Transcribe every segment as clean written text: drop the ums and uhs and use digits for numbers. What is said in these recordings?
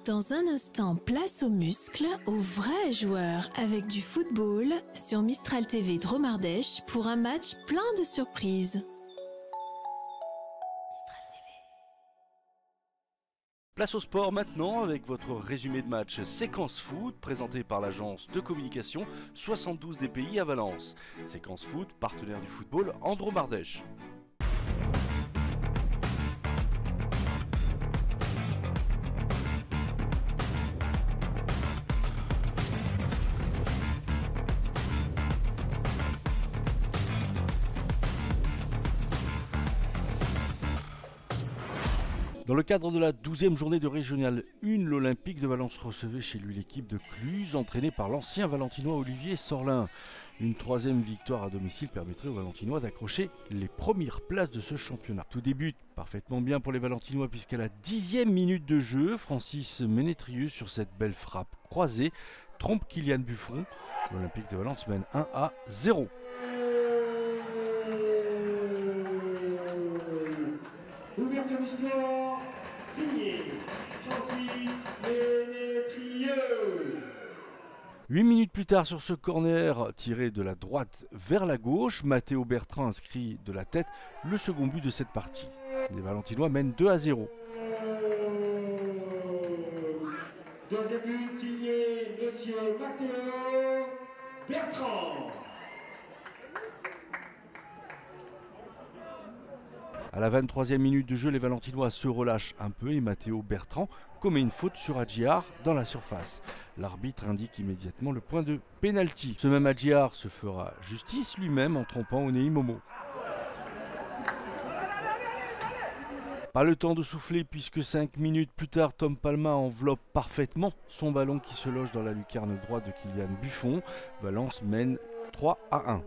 Dans un instant, place aux muscles, aux vrais joueurs avec du football sur Mistral TV Dromardèche pour un match plein de surprises. Place au sport maintenant avec votre résumé de match Séquence Foot présenté par l'agence de communication 72 DPI à Valence. Séquence Foot, partenaire du football en Dromardèche. Dans le cadre de la 12e journée de Régional 1, l'Olympique de Valence recevait chez lui l'équipe de Cluse, entraînée par l'ancien Valentinois Olivier Sorlin. Une 3e victoire à domicile permettrait aux Valentinois d'accrocher les premières places de ce championnat. Tout débute parfaitement bien pour les Valentinois puisqu'à la 10e minute de jeu, Francis Ménétrieux sur cette belle frappe croisée trompe Kylian Buffon. L'Olympique de Valence mène 1-0. Ouverture du score, signé Francis Ménétrieux. 8 minutes plus tard sur ce corner tiré de la droite vers la gauche, Matteo Bertrand inscrit de la tête le second but de cette partie. Les Valentinois mènent 2-0. Deuxième but signé Monsieur Matteo Bertrand. À la 23e minute de jeu, les Valentinois se relâchent un peu et Matteo Bertrand commet une faute sur Adjiar dans la surface. L'arbitre indique immédiatement le point de pénalty. Ce même Adjiar se fera justice lui-même en trompant Onei Momo. Pas le temps de souffler puisque 5 minutes plus tard, Tom Palma enveloppe parfaitement son ballon qui se loge dans la lucarne droite de Kylian Buffon. Valence mène 3-1.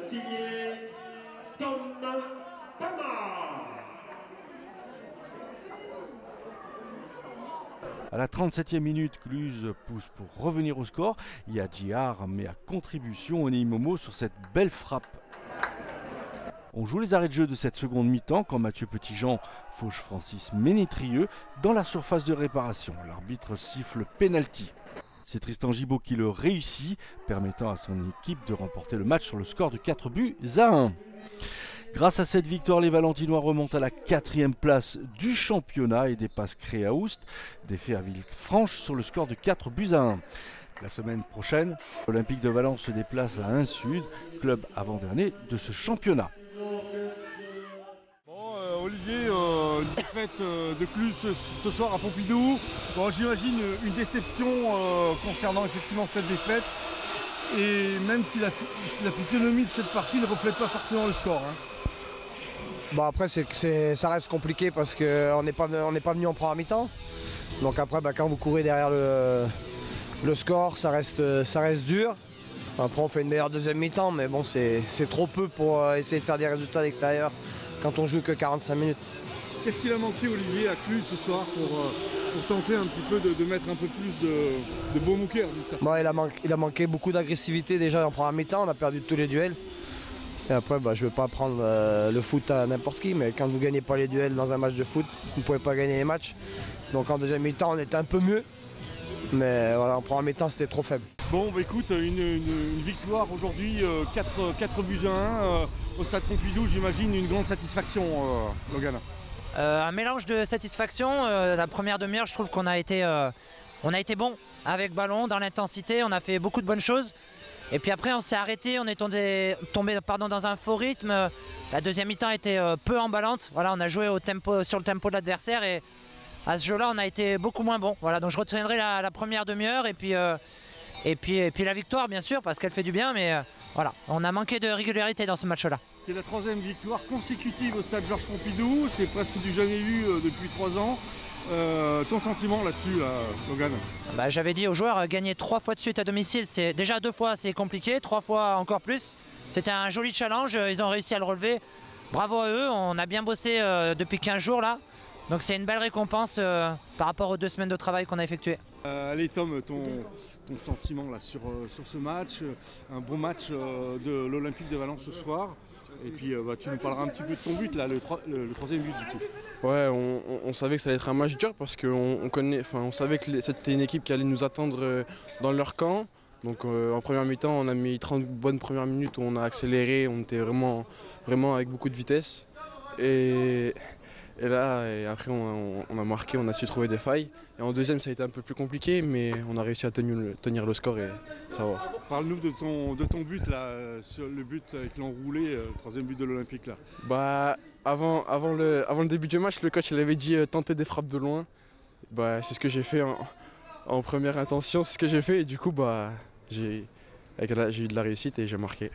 Signé Tom Palma. À la 37e minute, Cluse pousse pour revenir au score. Adjiar met à contribution Onei Momo sur cette belle frappe. On joue les arrêts de jeu de cette seconde mi-temps quand Mathieu Petitjean fauche Francis Ménétrieux dans la surface de réparation. L'arbitre siffle penalty. C'est Tristan Gibaud qui le réussit, permettant à son équipe de remporter le match sur le score de 4-1. Grâce à cette victoire, les Valentinois remontent à la 4e place du championnat et dépassent Créaoust, défait à Villefranche sur le score de 4-1. La semaine prochaine, l'Olympique de Valence se déplace à 1 Sud, club avant-dernier de ce championnat. Olivier, une défaite de Cluse ce soir à Pompidou. Bon, j'imagine une déception concernant effectivement cette défaite. Et même si la physionomie de cette partie ne reflète pas forcément le score. Hein. Bon, après, ça reste compliqué parce qu'on n'est pas venu en première mi-temps. Donc après, quand vous courez derrière le score, ça reste dur. Après, on fait une meilleure deuxième mi-temps, mais bon, c'est trop peu pour essayer de faire des résultats à l'extérieur quand on joue que 45 minutes. Qu'est-ce qu'il a manqué, Olivier, à Cluse ce soir pour tenter un petit peu de mettre un peu plus de baume au cœur? Bon, il a manqué beaucoup d'agressivité déjà en première mi-temps, on a perdu tous les duels. Et après, je ne veux pas prendre le foot à n'importe qui, mais quand vous ne gagnez pas les duels dans un match de foot, vous ne pouvez pas gagner les matchs. Donc en deuxième mi-temps, on était un peu mieux, mais voilà, en première mi-temps, c'était trop faible. Bon, écoute, une victoire aujourd'hui, 4-1 au stade Pompidou, j'imagine une grande satisfaction, Logan. Un mélange de satisfaction. La première demi-heure, je trouve qu'on a été bon avec ballon, dans l'intensité, on a fait beaucoup de bonnes choses. Et puis après, on s'est arrêté, on est tombé dans un faux rythme. La deuxième mi-temps était peu emballante. Voilà, on a joué sur le tempo de l'adversaire et à ce jeu-là, on a été beaucoup moins bon. Voilà, donc je retiendrai la première demi-heure et puis la victoire, bien sûr, parce qu'elle fait du bien, mais voilà, on a manqué de régularité dans ce match-là. C'est la 3e victoire consécutive au stade Georges Pompidou, c'est presque du jamais vu depuis 3 ans. Ton sentiment là-dessus, Logan? J'avais dit aux joueurs, gagner 3 fois de suite à domicile, c'est déjà 2 fois c'est compliqué, 3 fois encore plus. C'était un joli challenge, ils ont réussi à le relever. Bravo à eux, on a bien bossé depuis 15 jours là. Donc c'est une belle récompense par rapport aux 2 semaines de travail qu'on a effectuées. Allez Tom, ton sentiment là, sur ce match, un bon match de l'Olympique de Valence ce soir. Et puis tu nous parleras un petit peu de ton but, là, le troisième but du coup. Ouais, on savait que ça allait être un match dur parce on savait que c'était une équipe qui allait nous attendre dans leur camp. Donc en première mi-temps, on a mis 30 bonnes premières minutes où on a accéléré, on était vraiment avec beaucoup de vitesse. Et après on a marqué, on a su trouver des failles. Et en deuxième, ça a été un peu plus compliqué, mais on a réussi à tenir le score et ça va. Parle-nous de ton but là, sur le but avec l'enroulé, troisième but de l'Olympique là. Bah, avant le début du match, le coach il avait dit tenter des frappes de loin. Bah, c'est ce que j'ai fait en première intention, c'est ce que j'ai fait et du coup bah, j'ai eu de la réussite et j'ai marqué.